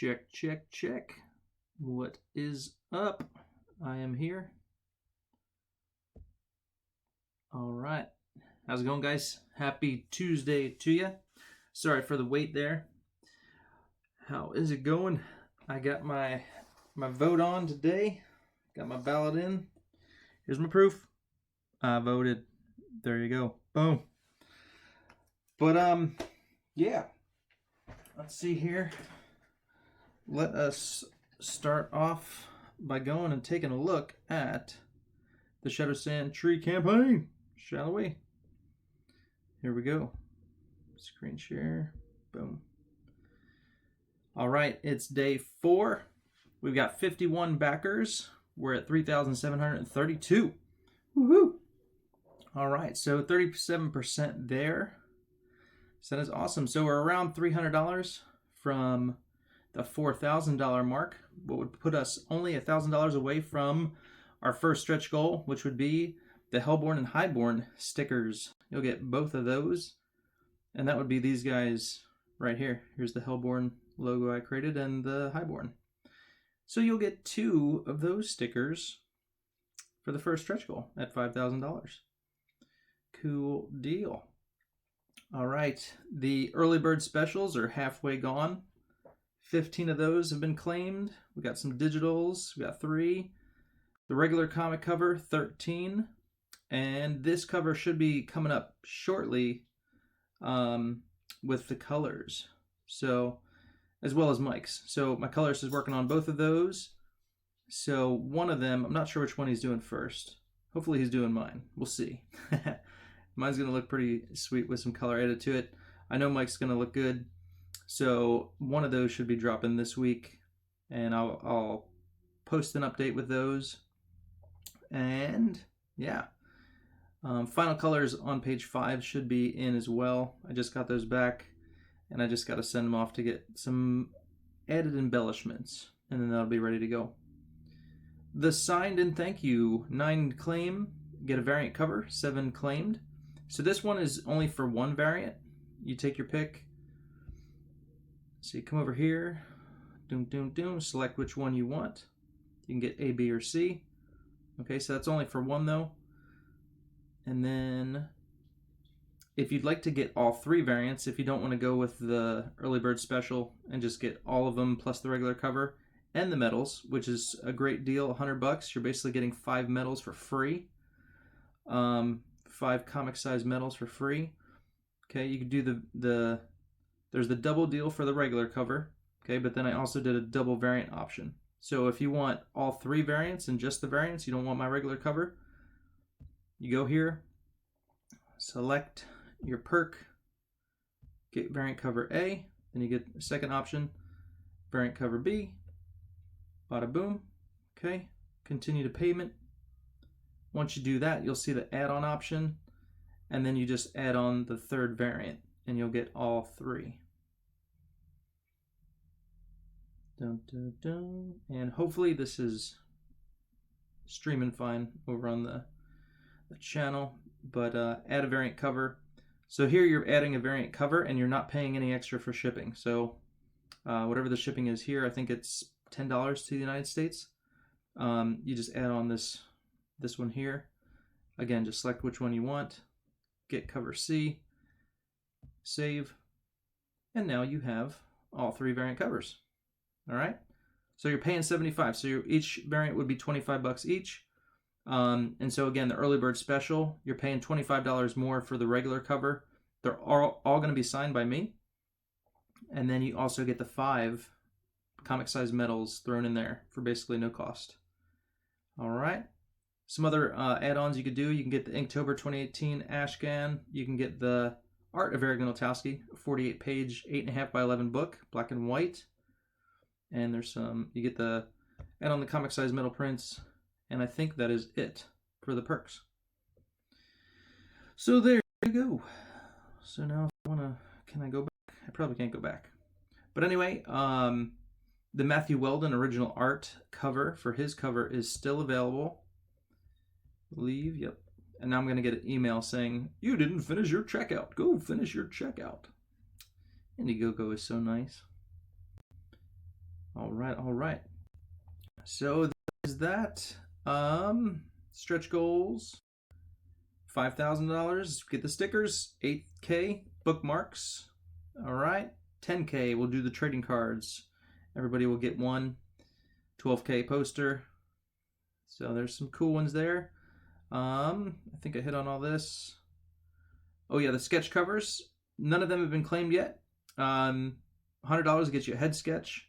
Check, check, check. What is up? I am here. All right. How's it going, guys? Happy Tuesday to you. Sorry for the wait there. How is it going? I got my vote on today. Got my ballot in. Here's my proof. I voted. There you go. Boom. But yeah. Let's see here. Let us start off by going and taking a look at the Shadow Sentry campaign, shall we? Here we go. Screen share. Boom. All right, it's day 4. We've got 51 backers. We're at 3,732. Woohoo! All right, so 37% there. So that is awesome. So we're around $300 from the $4,000 mark, what would put us only $1,000 away from our first stretch goal, which would be the Hellborn and Highborn stickers. You'll get both of those, and that would be these guys right here. Here's the Hellborn logo I created and the Highborn. So you'll get 2 of those stickers for the first stretch goal at $5,000. Cool deal. All right, the early bird specials are halfway gone. 15 of those have been claimed. We got some digitals. We got 3. The regular comic cover, 13. And this cover should be coming up shortly with the colors. So, as well as Mike's. So my colorist is working on both of those. So one of them, I'm not sure which one he's doing first. Hopefully he's doing mine. We'll see. Mine's going to look pretty sweet with some color added to it. I know Mike's going to look good. So one of those should be dropping this week, and I'll post an update with those. And yeah, final colors on page 5 should be in as well. I just got those back, and I just got to send them off to get some added embellishments, and then that'll be ready to go. The signed and thank you, 9 claim, get a variant cover, 7 claimed. So this one is only for one variant. You take your pick. So you come over here, select which one you want. You can get A, B, or C. Okay, so that's only for one though. And then if you'd like to get all 3 variants, if you don't want to go with the early bird special and just get all of them plus the regular cover and the medals, which is a great deal, $100, you're basically getting 5 medals for free. 5 comic size medals for free. Okay, you could do there's the double deal for the regular cover, okay, but then I also did a double variant option. So if you want all 3 variants and just the variants, you don't want my regular cover, you go here, select your perk, get variant cover A, then you get the second option, variant cover B, bada boom, okay, continue to payment. Once you do that, you'll see the add-on option, and then you just add on the 3rd variant, and you'll get all 3. Dun, dun, dun. And hopefully this is streaming fine over on the channel, but add a variant cover. So here you're adding a variant cover, and you're not paying any extra for shipping. So whatever the shipping is here, I think it's $10 to the United States. You just add on this one here. Again, just select which one you want, get cover C, save, and now you have all 3 variant covers. All right, so you're paying $75. So each variant would be $25 each. And so again, the early bird special, you're paying $25 more for the regular cover. They're all going to be signed by me, and then you also get the 5 comic size medals thrown in there for basically no cost. All right. Some other add-ons you could do. You can get the Inktober 2018 Ashcan. You can get the Art of Eric Notowski, 48-page, 8.5 by 11 book, black and white. And there's some, you get the add-on the comic size metal prints, and I think that is it for the perks. So there you go. So now if I wanna, can I go back? I probably can't go back. But anyway, the Matthew Weldon original art cover for his cover is still available. Leave, yep. And now I'm going to get an email saying, you didn't finish your checkout. Go finish your checkout. Indiegogo is so nice. All right, all right. So that is that. Stretch goals. $5,000. Get the stickers. 8K bookmarks. All right. 10K. We'll do the trading cards. Everybody will get one. 12K poster. So there's some cool ones there. I think I hit on all this. Oh yeah, the sketch covers. None of them have been claimed yet. $100 gets you a head sketch,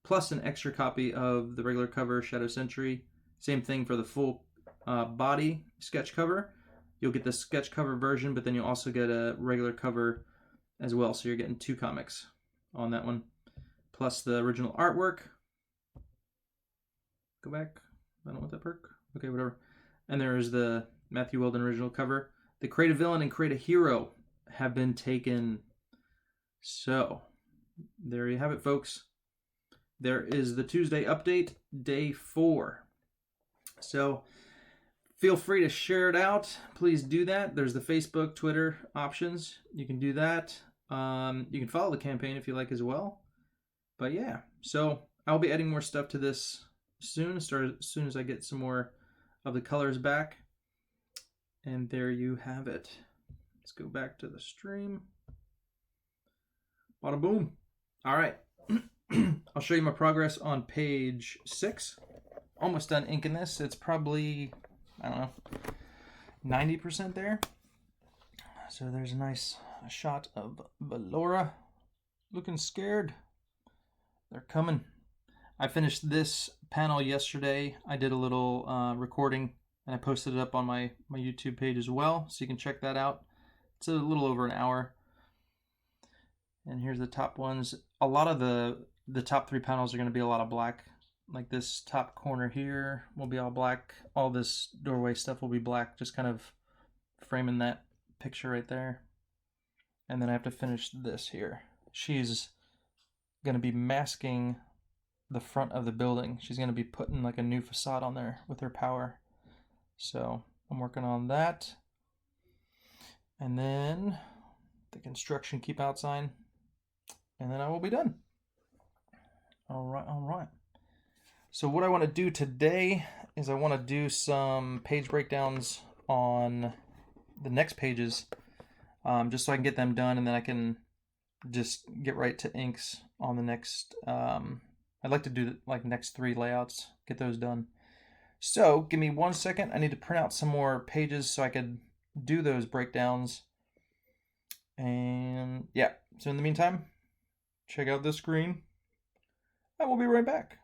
plus an extra copy of the regular cover, Shadow Sentry. Same thing for the full body sketch cover. You'll get the sketch cover version, but then you'll also get a regular cover as well. So you're getting 2 comics on that one, plus the original artwork. Go back. I don't want that perk. Okay, whatever. And there is the Matthew Weldon original cover. The Create a Villain and Create a Hero have been taken. So, there you have it, folks. There is the Tuesday update, day 4. So, feel free to share it out. Please do that. There's the Facebook, Twitter options. You can do that. You can follow the campaign if you like as well. But yeah, so I'll be adding more stuff to this soon. As soon as I get some more of the colors back. And there you have it. Let's go back to the stream. Bada boom. All right. I'll show you my progress on page 6. Almost done inking this. It's probably, I don't know, 90% there. So there's a nice shot of Valora looking scared. They're coming. I finished this panel yesterday. I did a little recording and I posted it up on my YouTube page as well, so you can check that out. It's a little over an hour. And here's the top ones. A lot of the top 3 panels are going to be a lot of black. Like this top corner here will be all black. All this doorway stuff will be black, just kind of framing that picture right there. And then I have to finish this here. She's going to be masking the front of the building. She's going to be putting like a new facade on there with her power. So I'm working on that. And then the construction keep out sign. And then I will be done. All right, all right. So what I want to do today is I want to do some page breakdowns on the next pages, just so I can get them done, and then I can just get right to inks on the next. I'd like to do like next 3 layouts, get those done. So give me 1 second. I need to print out some more pages so I could do those breakdowns. And yeah, so in the meantime, check out this screen. I will be right back.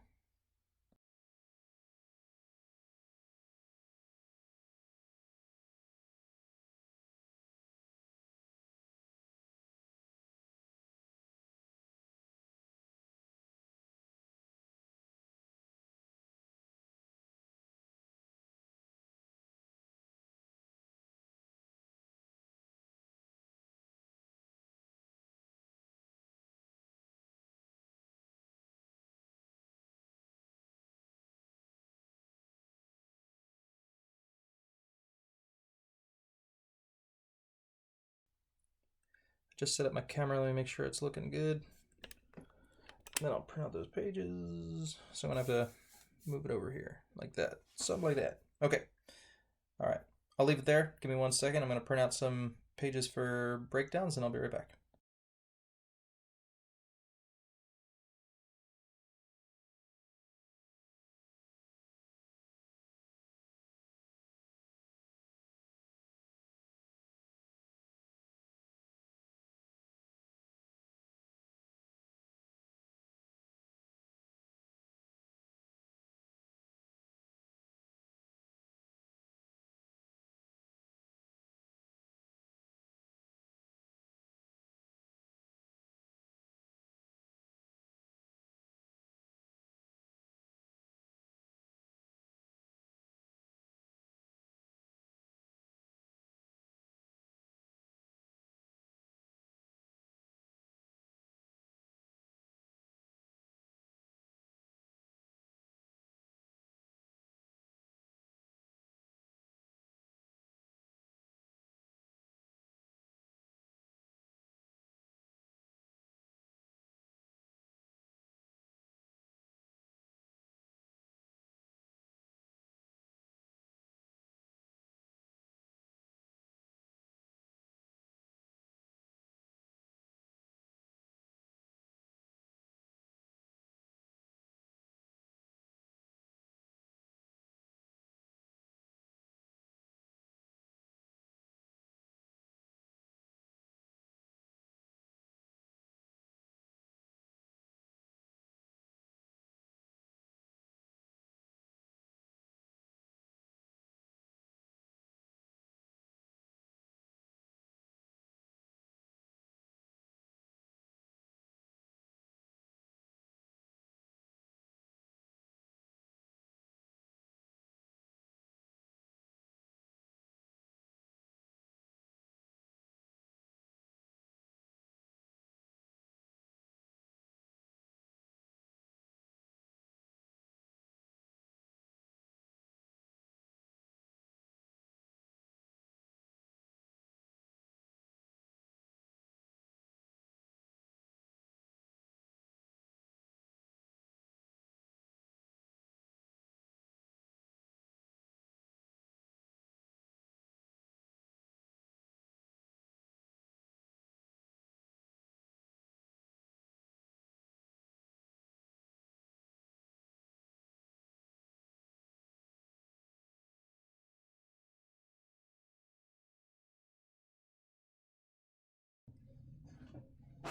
Just set up my camera. Let me make sure it's looking good. Then I'll print out those pages. So I'm going to have to move it over here like that. Something like that. Okay. All right. I'll leave it there. Give me 1 second. I'm going to print out some pages for breakdowns and I'll be right back.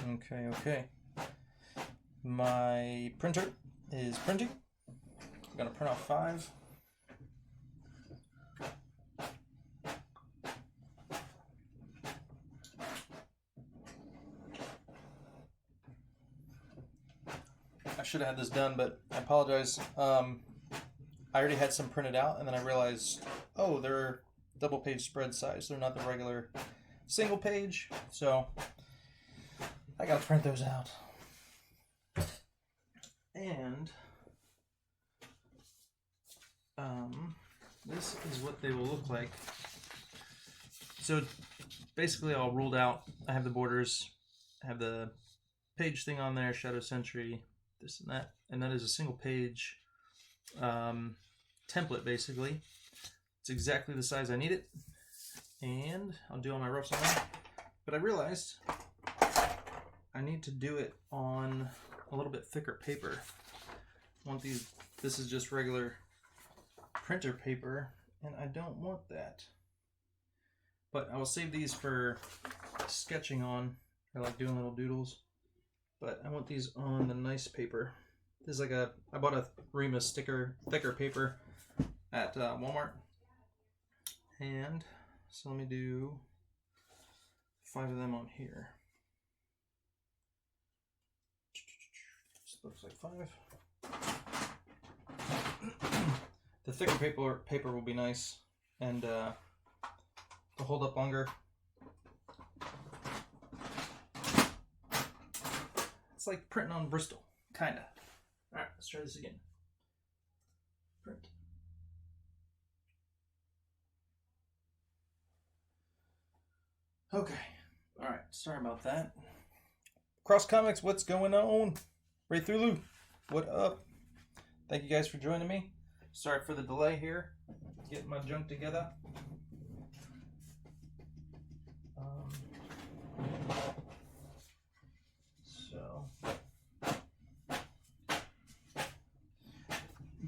Okay. My printer is printing. I'm gonna print off 5. I should have had this done, but I apologize. I already had some printed out, and then I realized, oh, they're double page spread size. They're not the regular single page, so I gotta print those out. And this is what they will look like. So basically all ruled out. I have the borders, I have the page thing on there, Shadow Sentry, this and that is a single page template basically. It's exactly the size I need it, and I'll do all my roughs on that. But I realized I need to do it on a little bit thicker paper. I want these. This is just regular printer paper, and I don't want that. But I will save these for sketching on, or like doing little doodles. But I want these on the nice paper. This is like I bought a ream of thicker paper at Walmart. And so let me do 5 of them on here. This looks like 5. The thicker paper will be nice and to hold up longer. It's like printing on Bristol, kinda. All right, let's try this again. Print. Okay, all right, sorry about that. Cross Comics, what's going on? Ray Thulu, what up? Thank you guys for joining me. Sorry for the delay here, getting my junk together.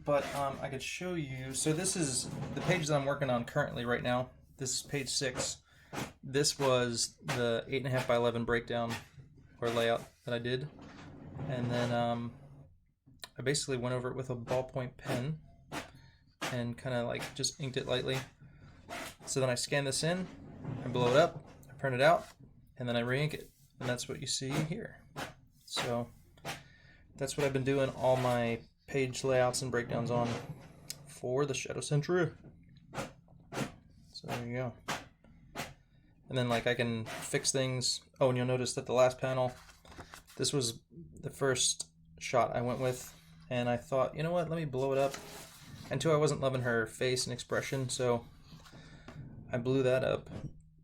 But I could show you. So this is the page that I'm working on currently right now. This is page 6. This was the 8.5 by 11 breakdown or layout that I did, and then I basically went over it with a ballpoint pen and kind of like just inked it lightly. So then I scan this in, I blow it up, I print it out, and then I re-ink it, and that's what you see here. So that's what I've been doing all my page layouts and breakdowns on for the Shadow Sentry. So there you go. And then like I can fix things. Oh, and you'll notice that the last panel, this was the first shot I went with, and I thought, you know what, let me blow it up. Until I wasn't loving her face and expression, so I blew that up.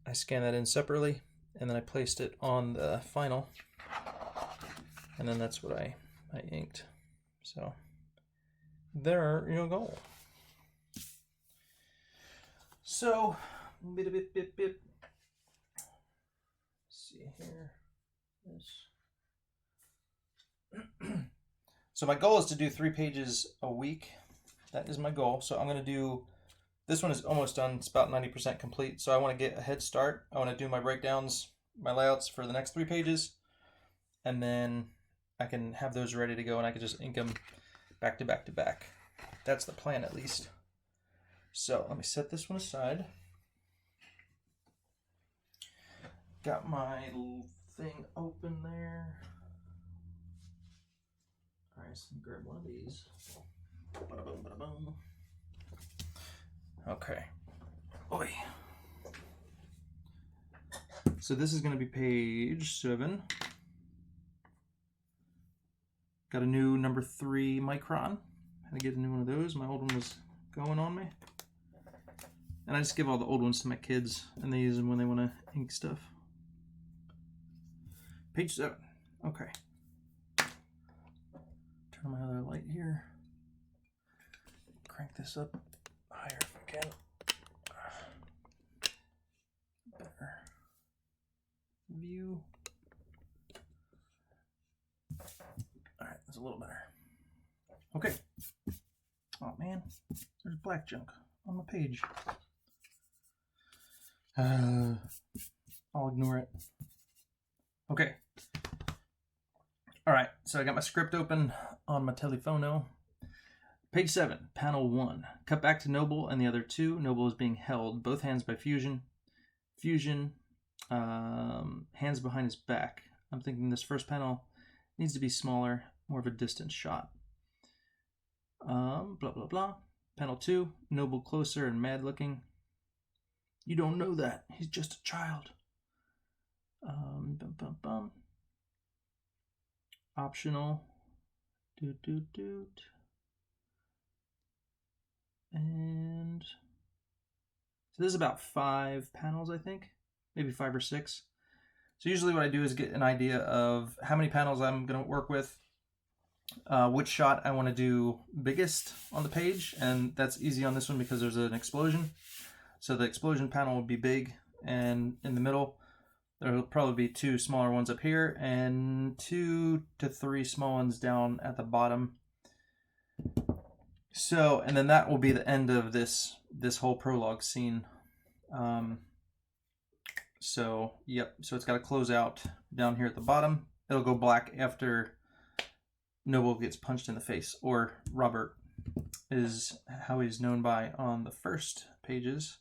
I scanned that in separately, and then I placed it on the final, and then that's what I inked. So there you go. So bit. See here. So my goal is to do 3 pages a week. That is my goal. So I'm going to do, this one is almost done. It's about 90% complete. So I want to get a head start. I want to do my breakdowns, my layouts for the next 3 pages. And then I can have those ready to go, and I can just ink them back to back to back. That's the plan, at least. So let me set this one aside. Got my little thing open there. All right, so grab one of these. Bada boom, bada boom. Okay. Oi. So this is going to be page 7. Got a new number 3 micron. Had to get a new one of those. My old one was going on me. And I just give all the old ones to my kids, and they use them when they want to ink stuff. Page 7. Okay. Turn my other light here. Crank this up higher if I can. Better view. Alright, that's a little better. Okay. Oh man, there's black junk on the page. I'll ignore it. Okay. All right, so I got my script open on my telephono. Page 7, panel 1. Cut back to Noble and the other two. Noble is being held, both hands by Fusion. Fusion, hands behind his back. I'm thinking this first panel needs to be smaller, more of a distant shot. Blah, blah, blah. Panel 2, Noble closer and mad looking. You don't know that. He's just a child. Bum, bum, bum. Optional. Doot, doot, doot. And so this is about 5 panels, I think. Maybe 5 or 6. So usually what I do is get an idea of how many panels I'm going to work with, which shot I want to do biggest on the page, and that's easy on this one because there's an explosion. So the explosion panel will be big, and in the middle there will probably be 2 smaller ones up here and 2 to 3 small ones down at the bottom. So, and then that will be the end of this whole prologue scene. So, yep, so it's got to close out down here at the bottom. It'll go black after Noble gets punched in the face, or Robert is how he's known by on the first pages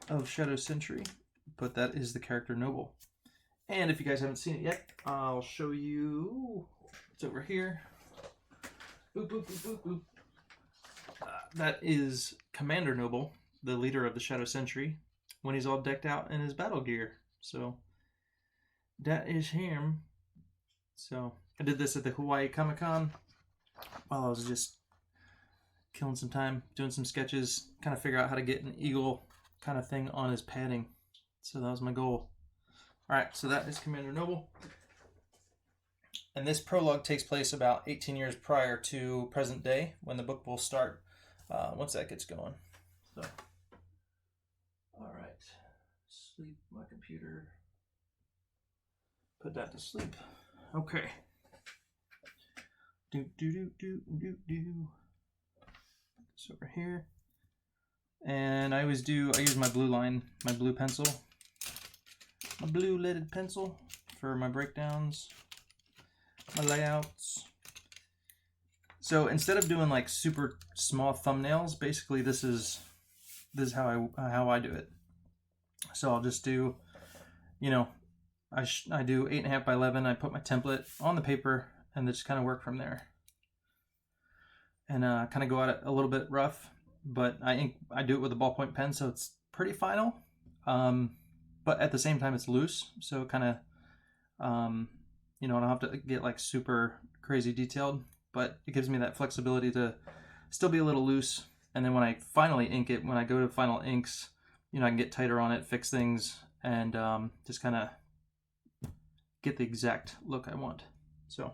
of Shadow Sentry, but that is the character Noble. And if you guys haven't seen it yet, I'll show you. It's over here. Boop, boop, boop, boop, boop. That is Commander Noble, the leader of the Shadow Sentry, when he's all decked out in his battle gear. So that is him. So I did this at the Hawaii Comic-Con while I was just killing some time, doing some sketches, kind of figure out how to get an eagle kind of thing on his padding. So that was my goal. All right, so that is Commander Noble. And this prologue takes place about 18 years prior to present day, when the book will start once that gets going. So, all right, sleep my computer. Put that to sleep. Okay. Do. It's over here. And I use my blue line, my blue pencil, my blue leaded pencil for my breakdowns, my layouts. So instead of doing like super small thumbnails, basically this is how I do it. So I'll just do, you know, I do 8.5 by 11. I put my template on the paper and just kind of work from there. And kind of go at it a little bit rough, but I do it with a ballpoint pen, so it's pretty final. But at the same time, it's loose, so kind of, you know, I don't have to get like super crazy detailed, but it gives me that flexibility to still be a little loose. And then when I finally ink it, when I go to final inks, you know, I can get tighter on it, fix things, and just kind of get the exact look I want. So,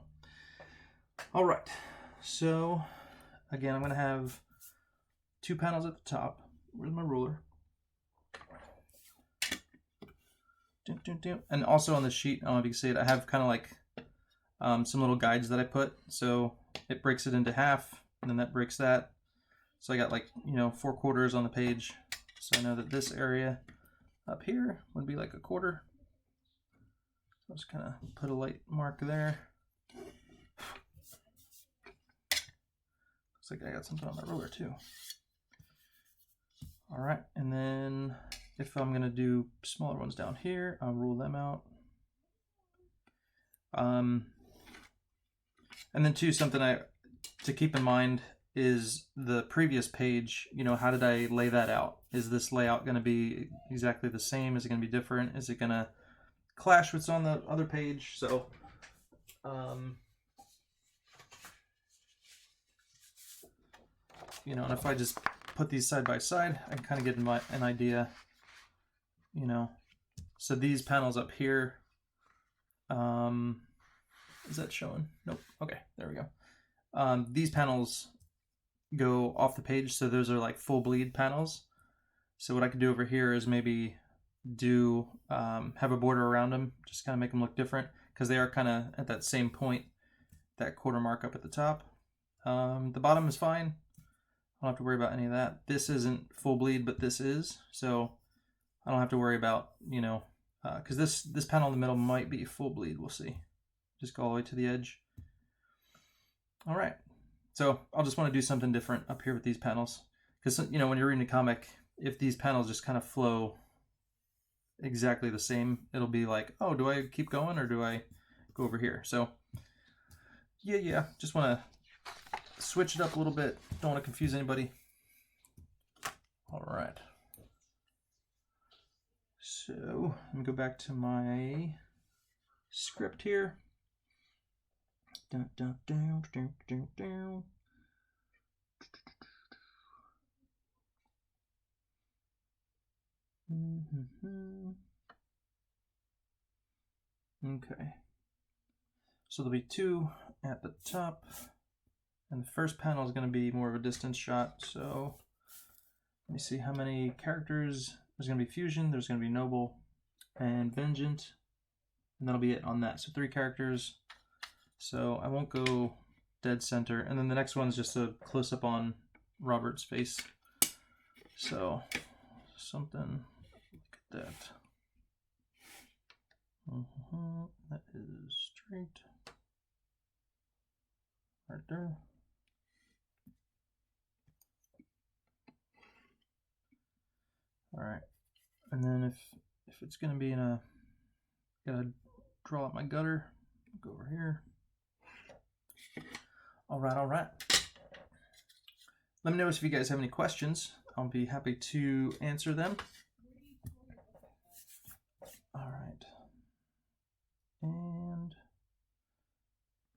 all right. So, again, I'm going to have 2 panels at the top. Where's my ruler? And also on the sheet, I don't know if you can see it, I have kind of like some little guides that I put. So it breaks it into half, and then that breaks that. So I got like, you know, 4 quarters on the page. So I know that this area up here would be like a quarter. So I'll just kind of put a light mark there. Looks like I got something on my ruler too. All right, and then if I'm gonna do smaller ones down here, I'll rule them out. And then too, something to keep in mind is the previous page. You know, how did I lay that out? Is this layout gonna be exactly the same? Is it gonna be different? Is it gonna clash with what's on the other page? So, you know, and if I just put these side by side, I can kind of get an idea, you know. So these panels up here, is that showing? Nope. Okay, there we go. These panels go off the page, so those are like full bleed panels. So what I could do over here is maybe do have a border around them, just kind of make them look different, because they are kind of at that same point, that quarter mark up at the top. The bottom is fine. I don't have to worry about any of that. This isn't full bleed, but this is, so I don't have to worry about, you know, because this panel in the middle might be full bleed. We'll see. Just go all the way to the edge. All right. So I'll just want to do something different up here with these panels. Because, you know, when you're reading a comic, if these panels just kind of flow exactly the same, it'll be like, oh, do I keep going or do I go over here? So, yeah, just want to switch it up a little bit. Don't want to confuse anybody. All right. So let me go back to my script here. Dun, dun, dun, dun, dun, dun. Okay. So there'll be 2 at the top. And the first panel is going to be more of a distance shot. So let me see how many characters. There's going to be Fusion, there's going to be Noble, and Vengeant. And that'll be it on that. So 3 characters. So I won't go dead center. And then the next one's just a close-up on Robert's face. So something like that. That is straight. Right there. All right, and then if it's gonna be in a, gotta draw out my gutter. Go over here. All right. Let me know if you guys have any questions. I'll be happy to answer them. All right, and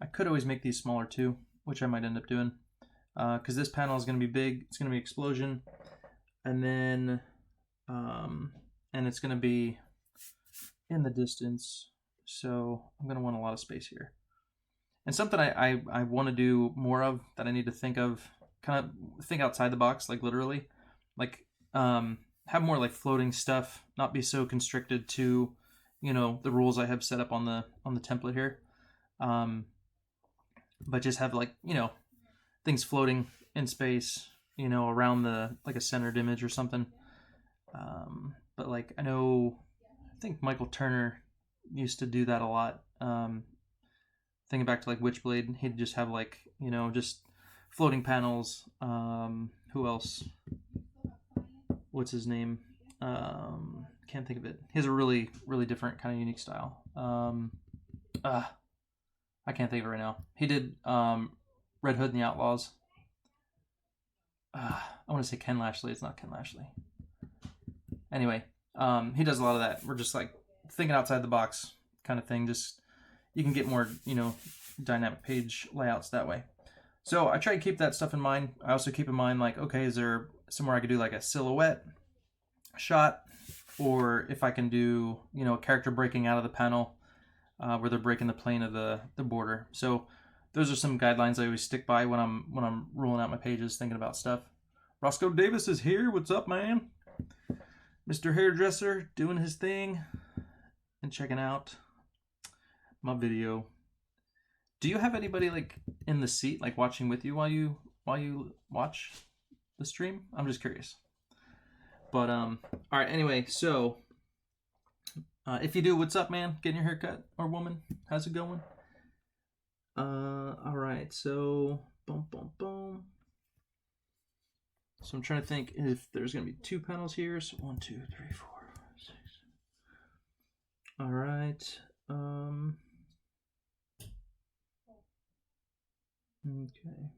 I could always make these smaller too, which I might end up doing, because this panel is gonna be big. It's gonna be explosion, and then. And it's going to be in the distance, so I'm going to want a lot of space here. And something I want to do more of that I need to think of, kind of think outside the box, like literally, like have more like floating stuff, not be so constricted to, you know, the rules I have set up on the template here, but just have like, you know, things floating in space, you know, around the like a centered image or something. But like I think Michael Turner used to do that a lot. Thinking back to like Witchblade, he'd just have like, you know, just floating panels. Who else? What's his name? Can't think of it. He has a really, really different kind of unique style. I can't think of it right now. He did Red Hood and the Outlaws. I want to say Ken Lashley. It's not Ken Lashley. Anyway, he does a lot of that. We're just like thinking outside the box kind of thing. Just you can get more, you know, dynamic page layouts that way. So I try to keep that stuff in mind. I also keep in mind like, okay, is there somewhere I could do like a silhouette shot, or if I can do, you know, a character breaking out of the panel where they're breaking the plane of the border. So those are some guidelines I always stick by when I'm rolling out my pages, thinking about stuff. Roscoe Davis is here. What's up, man? Mr. Hairdresser doing his thing and checking out my video. Do you have anybody like in the seat, like watching with you while you watch the stream? I'm just curious. But all right. Anyway, so if you do, what's up, man? Getting your haircut or woman? How's it going? All right. So boom. So I'm trying to think if there's going to be 2 panels here. So 1, 2, 3, 4, 5, 6. All right. Okay.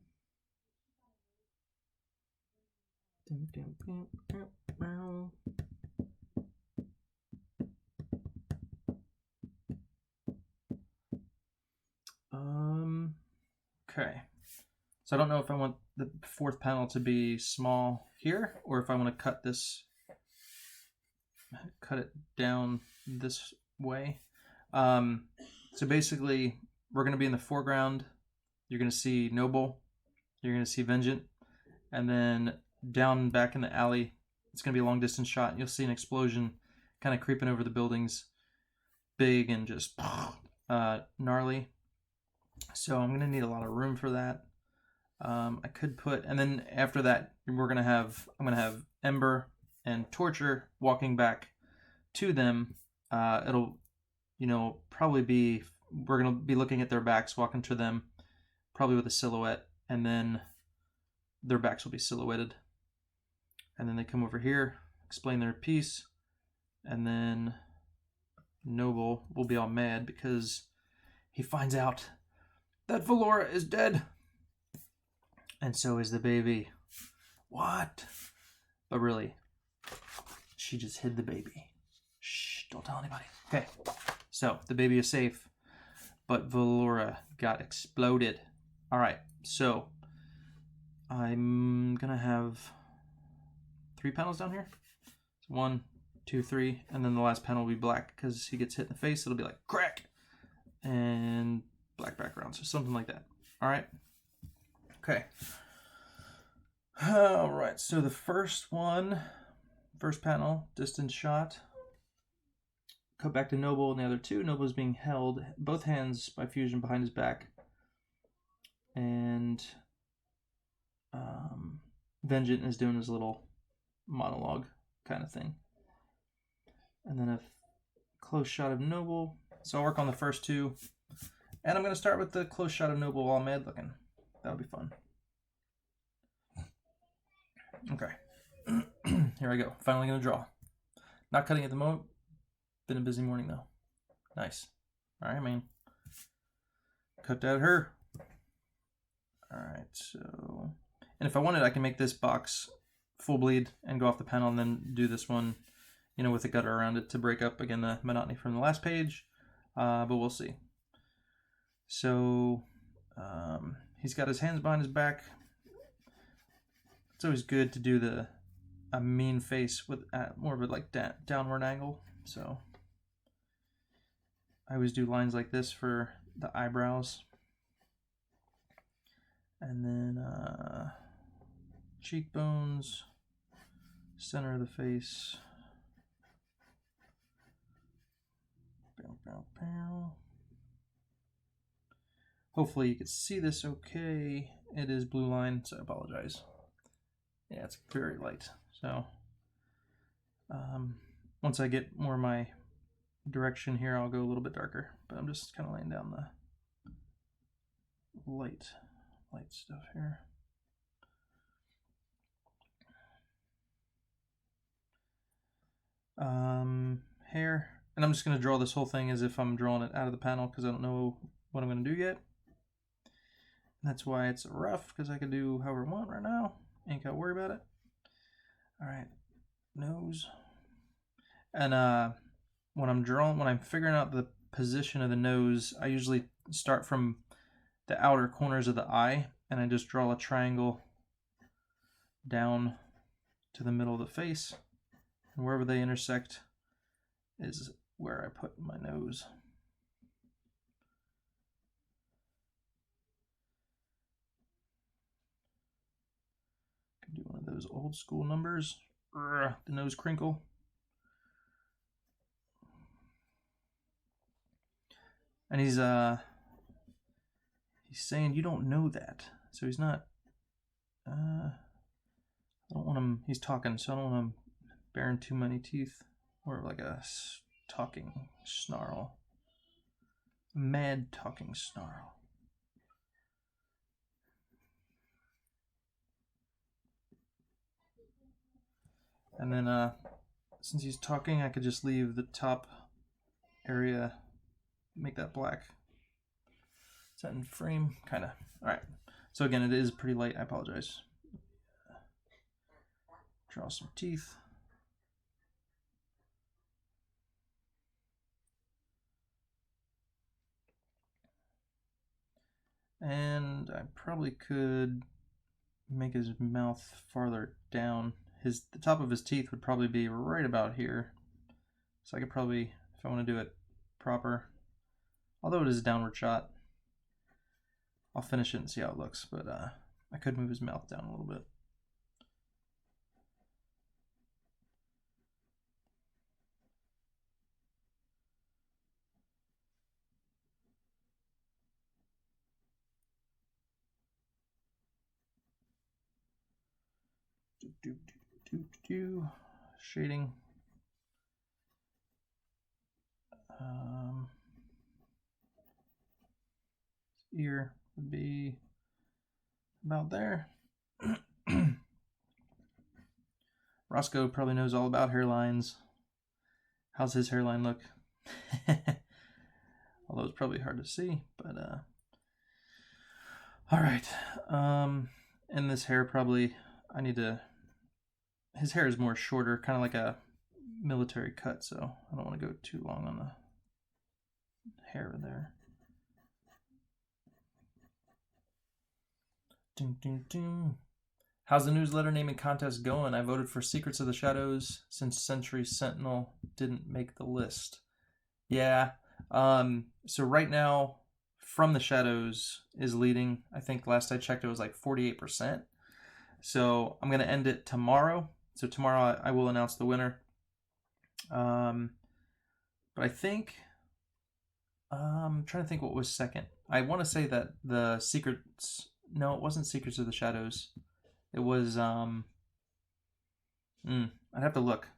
Okay. So I don't know if I want the 4th panel to be small here, or if I want to cut it down this way. So basically, we're going to be in the foreground. You're going to see Noble. You're going to see Vengeant. And then down back in the alley, it's going to be a long distance shot. You'll see an explosion kind of creeping over the buildings. Big and just gnarly. So I'm going to need a lot of room for that. I could put, and then after that, I'm going to have Ember and Torture walking back to them. It'll, you know, probably be we're going to be looking at their backs, walking to them, probably with a silhouette, and then their backs will be silhouetted. And then they come over here, explain their piece, and then Noble will be all mad because he finds out that Valora is dead. And so is the baby. What? But really, she just hid the baby. Shh, don't tell anybody. Okay, so the baby is safe, but Valora got exploded. All right, so I'm gonna have 3 panels down here. 1, 2, 3, and then the last panel will be black because he gets hit in the face. It'll be like crack and black background, so something like that. All right. Okay. All right. So the first panel, distance shot. Cut back to Noble and the other two. Noble is being held, both hands by Fusion behind his back, and Vengeant is doing his little monologue kind of thing. And then a close shot of Noble. So I'll work on the first 2. And I'm going to start with the close shot of Noble all mad looking. That'll be fun. Okay. Here I go. Finally going to draw. Not cutting at the moment. Been a busy morning though. Nice. All right, man. Cut that her. All right, so... And if I wanted, I can make this box full bleed and go off the panel and then do this one, you know, with a gutter around it to break up, again, the monotony from the last page. But we'll see. So he's got his hands behind his back. It's always good to do a mean face with more of a like downward angle. So I always do lines like this for the eyebrows. And then cheekbones, center of the face. Bow, bow, bow. Hopefully you can see this okay. It is blue line, so I apologize. Yeah, it's very light. So once I get more of my direction here, I'll go a little bit darker. But I'm just kind of laying down the light stuff here. Hair, and I'm just going to draw this whole thing as if I'm drawing it out of the panel because I don't know what I'm going to do yet. That's why it's rough, because I can do however I want right now. Ain't got to worry about it. All right, nose. And when I'm figuring out the position of the nose, I usually start from the outer corners of the eye, and I just draw a triangle down to the middle of the face, and wherever they intersect is where I put my nose. Can do one of those old school numbers, the nose crinkle. And he's saying you don't know that, so he's not. I don't want him. He's talking, so I don't want him baring too many teeth, or like a talking snarl, mad talking snarl. And then since he's talking, I could just leave the top area, make that black. Is that in frame? Kind of. All right. So again, it is pretty light. I apologize. Draw some teeth. And I probably could make his mouth farther down. The top of his teeth would probably be right about here. So I could probably, if I want to do it proper, although it is a downward shot, I'll finish it and see how it looks. But I could move his mouth down a little bit. Shading. ear would be about there. Roscoe probably knows all about hairlines. How's his hairline look? Although it's probably hard to see, but all right. And this hair probably, his hair is more shorter, kind of like a military cut, so I don't want to go too long on the hair there. Ding, ding, ding. How's the newsletter naming contest going? I voted for Secrets of the Shadows since Sentry Sentinel didn't make the list. Yeah. So right now, From the Shadows is leading. I think last I checked it was like 48%. So I'm going to end it tomorrow. So tomorrow I will announce the winner. But I think, I'm trying to think what was second. I want to say that the Secrets, no, it wasn't Secrets of the Shadows. It was, I'd have to look.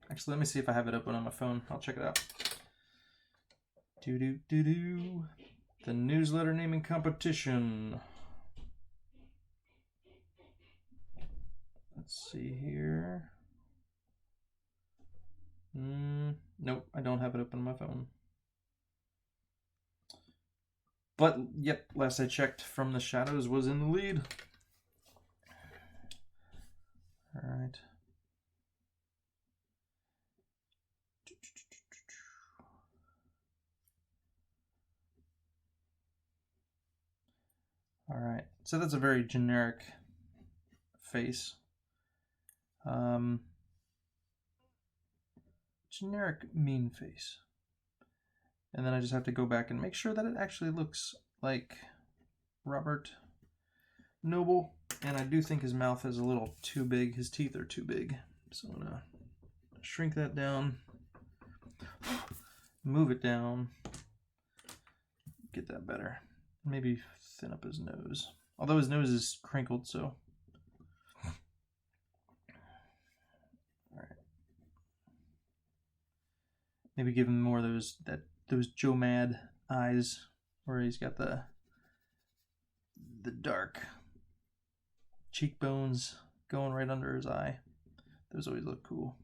Actually, let me see if I have it open on my phone. I'll check it out. The newsletter naming competition. Let's see here. Nope, I don't have it open on my phone. But, yep, last I checked, From the Shadows was in the lead. All right. All right. So that's a very generic face. Generic mean face. And then I just have to go back and make sure that it actually looks like Robert Noble. And I do think his mouth is a little too big. His teeth are too big. So I'm going to shrink that down. Move it down. Get that better. Maybe thin up his nose. Although his nose is crinkled, so. Alright. Maybe give him more of those Joe Mad eyes where he's got the dark cheekbones going right under his eye. Those always look cool.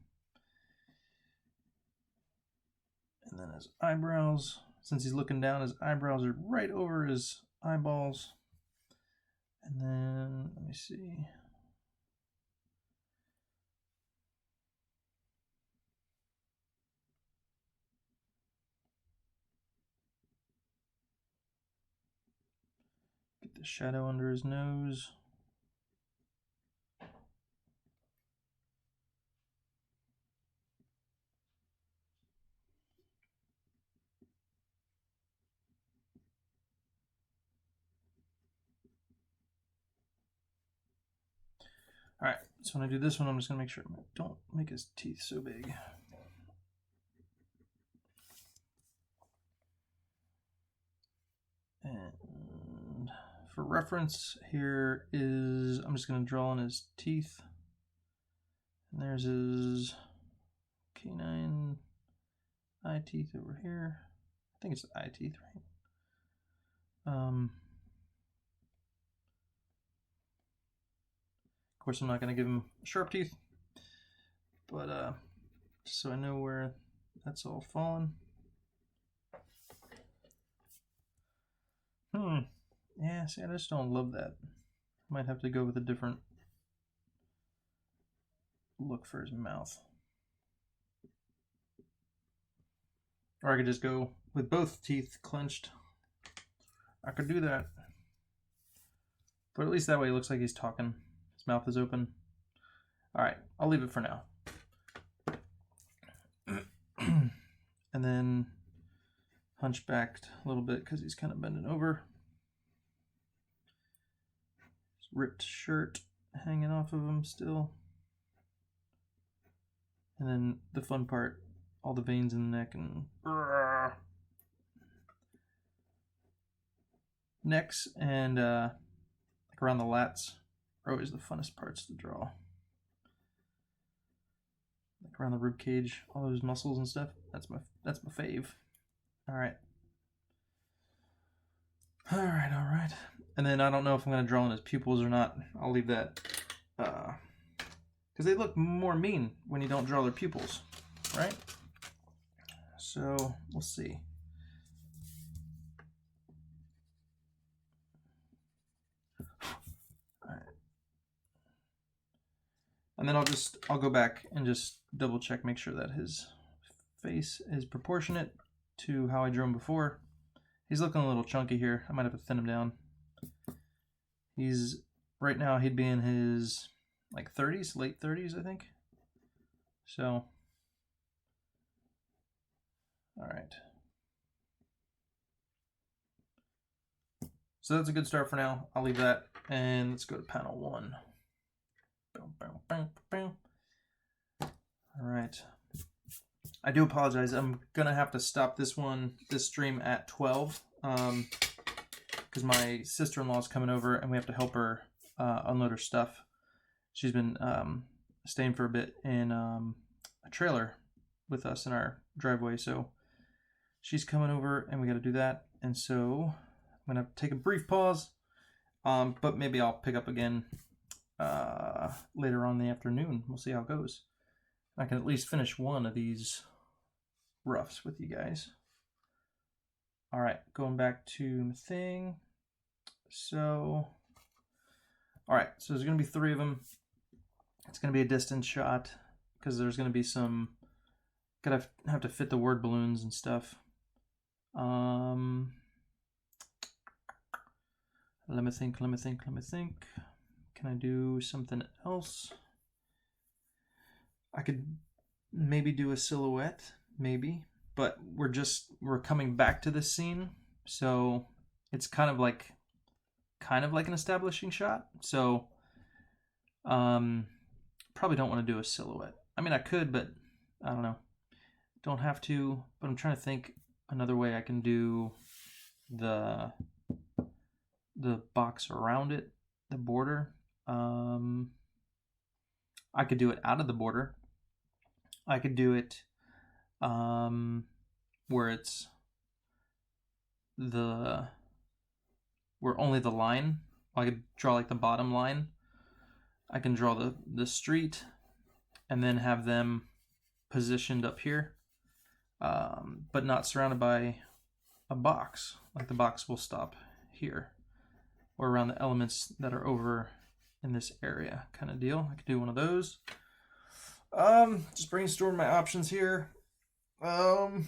And then his eyebrows, since he's looking down, his eyebrows are right over his eyeballs. And then, let me see. Get the shadow under his nose. All right, so when I do this one, I'm just gonna make sure I don't make his teeth so big. And for reference, here is, I'm just gonna draw on his teeth. And there's his canine eye teeth over here. I think it's the eye teeth, right? Of course, I'm not going to give him sharp teeth, but just so I know where that's all fallen. Yeah, see, I just don't love that. Might have to go with a different look for his mouth. Or I could just go with both teeth clenched. I could do that. But at least that way it looks like he's talking. His mouth is open. Alright, I'll leave it for now. And then hunchbacked a little bit because he's kind of bending over. His ripped shirt hanging off of him still. And then the fun part, all the veins in the neck and necks and like around the lats are always the funnest parts to draw. Like around the rib cage, all those muscles and stuff. That's my fave. All right. All right, all right. And then I don't know if I'm going to draw in his pupils or not. I'll leave that. Because they look more mean when you don't draw their pupils, right? So we'll see. All right. And then I'll go back and just double check, make sure that his face is proportionate to how I drew him before. He's looking a little chunky here. I might have to thin him down. He's right now he'd be in his like 30s, late 30s, I think. So, all right. So that's a good start for now. I'll leave that, and let's go to panel 1. Boom, boom, boom, boom. All right. I do apologize. I'm gonna have to stop this stream at 12, because my sister-in-law is coming over, and we have to help her unload her stuff. She's been staying for a bit in a trailer with us in our driveway, so she's coming over, and we got to do that. And so I'm gonna take a brief pause, but maybe I'll pick up again later on in the afternoon. We'll see how it goes. I can at least finish one of these roughs with you guys. All right, going back to the thing. So, all right, so there's going to be 3 of them. It's going to be a distance shot because there's going to be some, gotta have to fit the word balloons and stuff. Let me think. Can I do something else? I could maybe do a silhouette, maybe, but we're coming back to this scene, so it's kind of like an establishing shot. So probably don't want to do a silhouette. I mean, I could, but I don't know. Don't have to, but I'm trying to think another way I can do the box around it, the border. I could do it out of the border. I could do it where it's where only the line. I could draw like the bottom line. I can draw the street and then have them positioned up here, but not surrounded by a box. Like the box will stop here or around the elements that are over in this area kind of deal. I could do one of those. Just brainstorm my options here. Gotta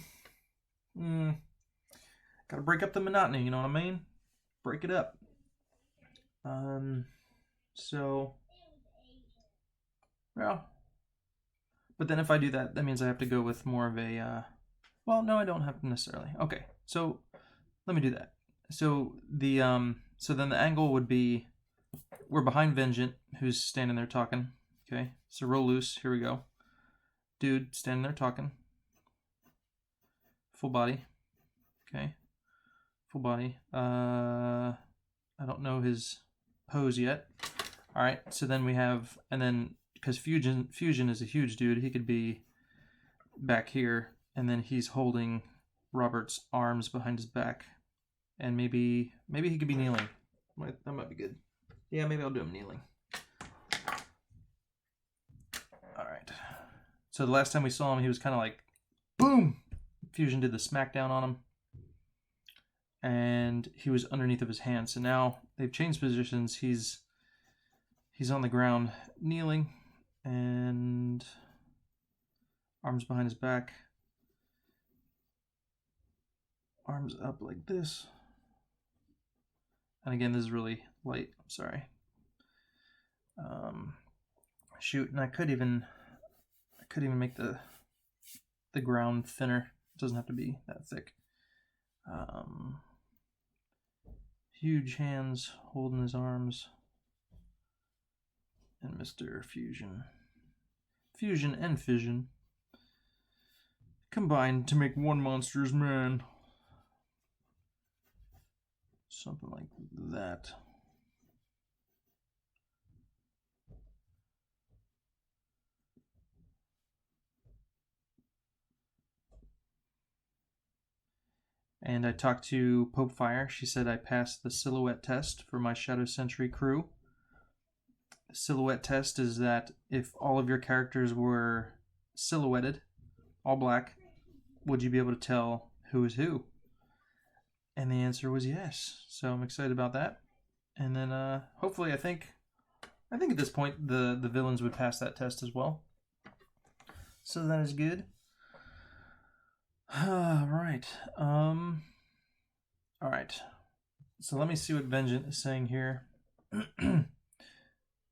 break up the monotony, you know what I mean? Break it up. So, well, but then if I do that, that means I have to go with more of a, well, no, I don't have to necessarily. Okay, so let me do that. So so then the angle would be, we're behind Vengeant, who's standing there talking. Okay, so roll loose, here we go. Dude, standing there talking. Full body. Okay. Full body. I don't know his pose yet. All right, so then we have, and then because Fusion is a huge dude, he could be back here, and then he's holding Robert's arms behind his back, and maybe he could be kneeling. That might be good. Yeah, maybe I'll do him kneeling. All right. So the last time we saw him, he was kind of like, boom! Fusion did the smackdown on him, and he was underneath of his hand. So now they've changed positions. He's on the ground, kneeling, and arms behind his back, arms up like this. And again, this is really light. I'm sorry. Shoot, and I could even make the ground thinner. It doesn't have to be that thick. Huge hands holding his arms. And Mr. Fusion and Fission combined to make one monstrous man. Something like that. And I talked to Pope Fire. She said I passed the silhouette test for my Shadow Sentry crew. The silhouette test is that if all of your characters were silhouetted, all black, would you be able to tell who is who? And the answer was yes. So I'm excited about that. And then hopefully I think at this point the villains would pass that test as well. So that is good. All right. All right. So let me see what Vengeant is saying here. Bum,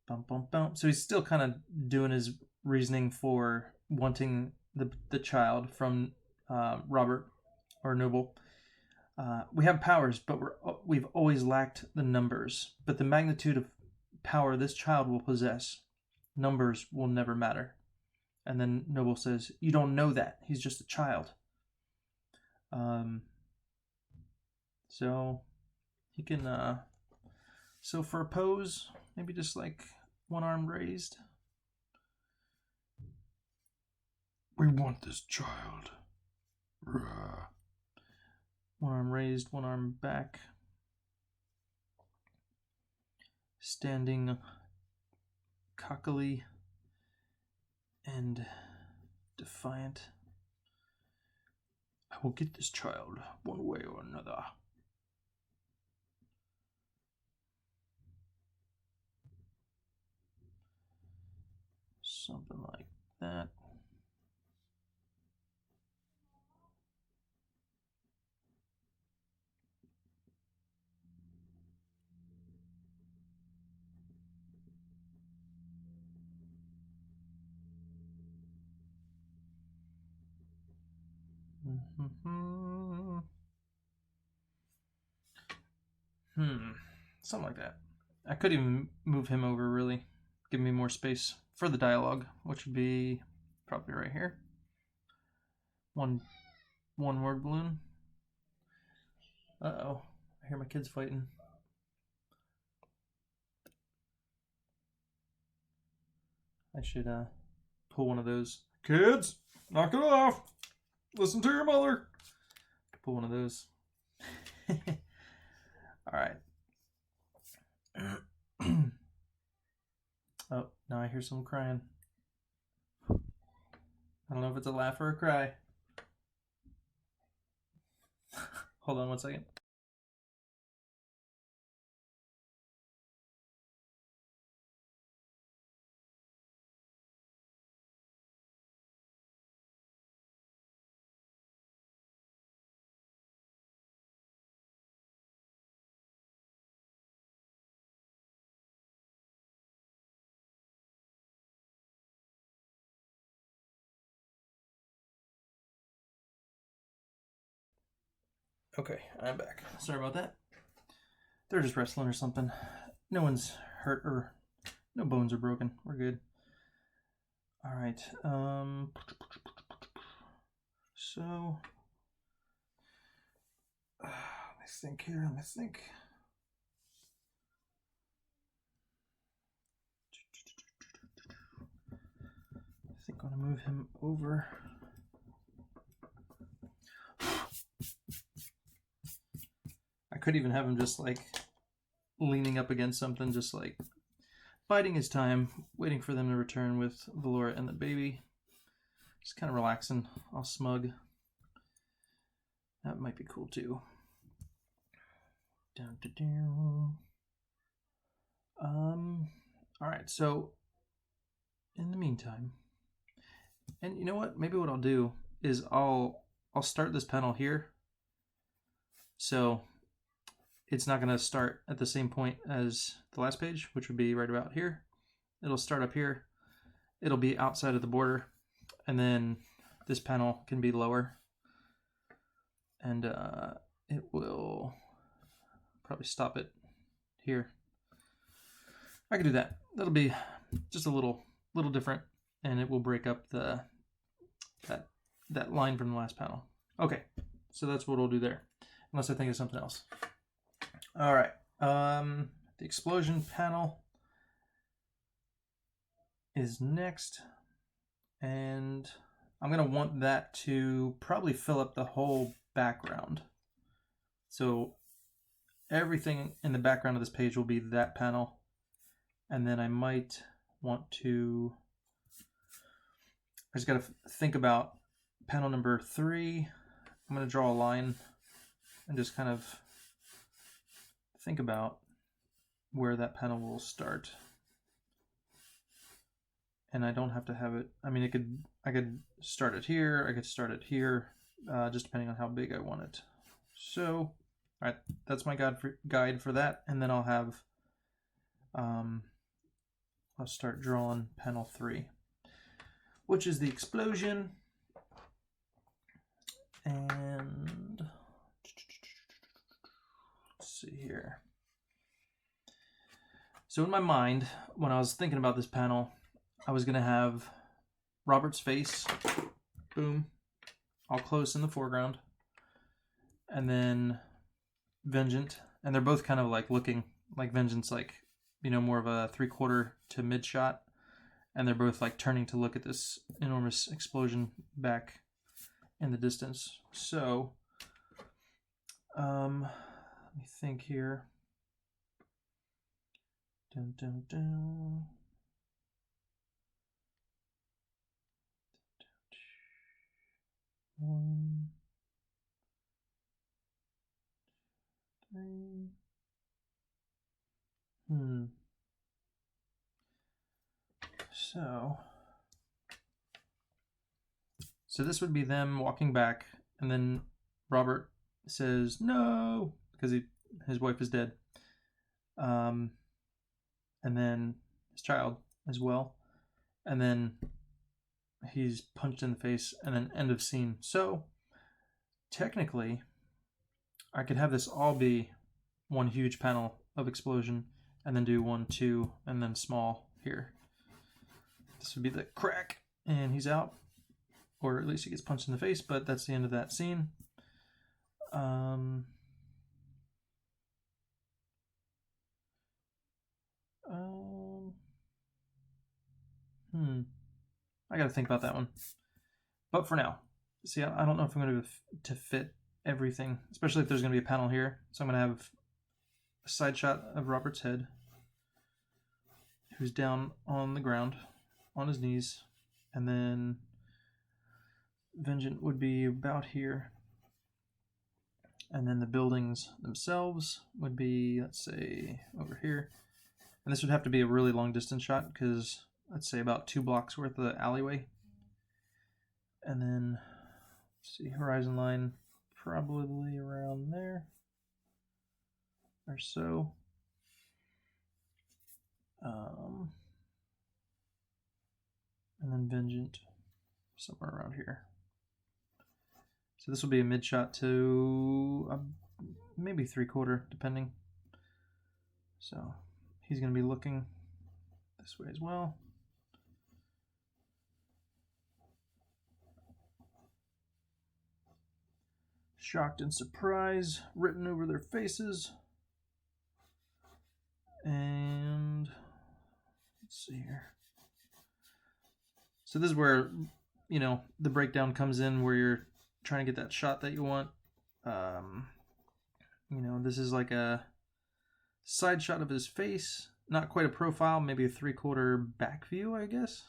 bum, bum. So he's still kind of doing his reasoning for wanting the child from Robert or Noble. We have powers, but we've always lacked the numbers. But the magnitude of power this child will possess, numbers will never matter. And then Noble says, "You don't know that. He's just a child." So he can. So for a pose, maybe just like one arm raised. We want this child. Rah. One arm raised, one arm back. Standing cockily and defiant. I will get this child one way or another. Something like that. Something like that. I could even move him over, really. Give me more space for the dialogue, which would be probably right here. One word balloon. Uh-oh. I hear my kids fighting. I should pull one of those. Kids, knock it off. Listen to your mother. Pull one of those. All right. Oh, now I hear someone crying. I don't know if it's a laugh or a cry. Hold on one second. Okay, I'm back. Sorry about that. They're just wrestling or something. No one's hurt or no bones are broken. We're good. All right. So let's think here. Let's think. I think I'm gonna move him over. I could even have him just like leaning up against something, just like biding his time, waiting for them to return with Valora and the baby. Just kind of relaxing, all smug. That might be cool too. Down to down. All right, so in the meantime, and you know what? Maybe what I'll do is I'll start this panel here. So it's not going to start at the same point as the last page, which would be right about here. It'll start up here. It'll be outside of the border. And then this panel can be lower. And it will probably stop it here. I can do that. That'll be just a little different. And it will break up that line from the last panel. Okay, so that's what we'll do there. Unless I think of something else. All right, the explosion panel is next, and I'm gonna want that to probably fill up the whole background. So everything in the background of this page will be that panel. And then I might want to, I just got to think about panel number 3. I'm going to draw a line and just kind of think about where that panel will start. And I don't have to have it, I mean, I could start it here, I could start it here, just depending on how big I want it. So, all right, that's my guide for that. And then I'll have, I'll start drawing panel 3, which is the explosion. And let's see here. So in my mind, when I was thinking about this panel, I was going to have Robert's face, boom, all close in the foreground, and then Vengeance, and they're both kind of like looking like Vengeance, like, you know, more of a 3/4 to mid shot, and they're both like turning to look at this enormous explosion back in the distance. So let me think here. Dun, dun, dun. One, 3. So this would be them walking back, and then Robert says no because his wife is dead, and then his child as well, and then he's punched in the face, and then end of scene. So technically, I could have this all be one huge panel of explosion, and then do 1, 2, and then small here. This would be the crack, and he's out, or at least he gets punched in the face. But that's the end of that scene. I gotta think about that one. But for now, see, I don't know if I'm going to fit everything, especially if there's going to be a panel here. So I'm going to have a side shot of Robert's head, who's down on the ground, on his knees, and then Vengeance would be about here. And then the buildings themselves would be, let's say, over here. And this would have to be a really long distance shot because, let's say, about 2 blocks worth of the alleyway. And then, let's see, horizon line probably around there or so. And then Vengeance somewhere around here. So this will be a mid shot to maybe 3/4, depending. So he's going to be looking this way as well. Shocked and surprise written over their faces. And let's see here. So this is where, you know, the breakdown comes in, where you're trying to get that shot that you want. You know, this is like a side shot of his face, not quite a profile, maybe a 3/4 back view, I guess.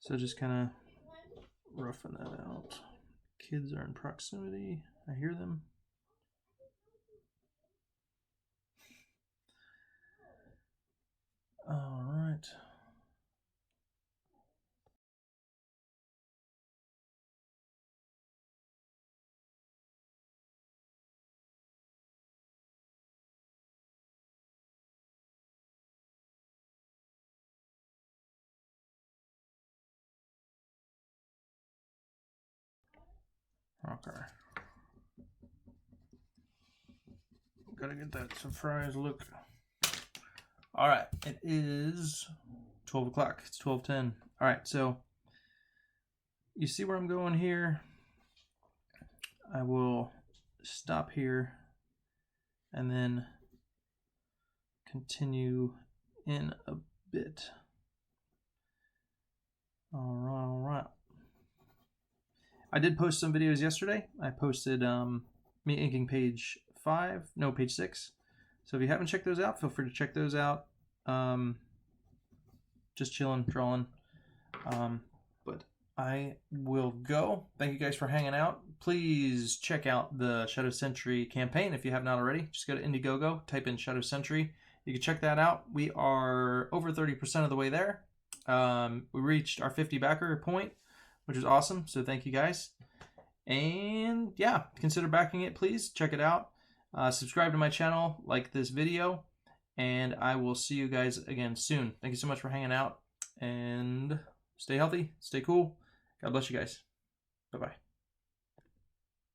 So just kind of roughing that out. Kids are in proximity. I hear them. All right. Okay. Gotta get that surprise look. All right, it is 12 o'clock. It's 12:10. All right, so you see where I'm going here? I will stop here and then continue in a bit. All right. I did post some videos yesterday. I posted me inking page 6. So if you haven't checked those out, feel free to check those out. Just chilling, drawing. But I will go. Thank you guys for hanging out. Please check out the Shadow Sentry campaign if you have not already. Just go to Indiegogo, type in Shadow Sentry. You can check that out. We are over 30% of the way there. We reached our 50 backer point, which is awesome. So thank you guys. And yeah, consider backing it, please. Check it out. Subscribe to my channel, like this video, and I will see you guys again soon. Thank you so much for hanging out, and stay healthy, stay cool. God bless you guys. Bye-bye.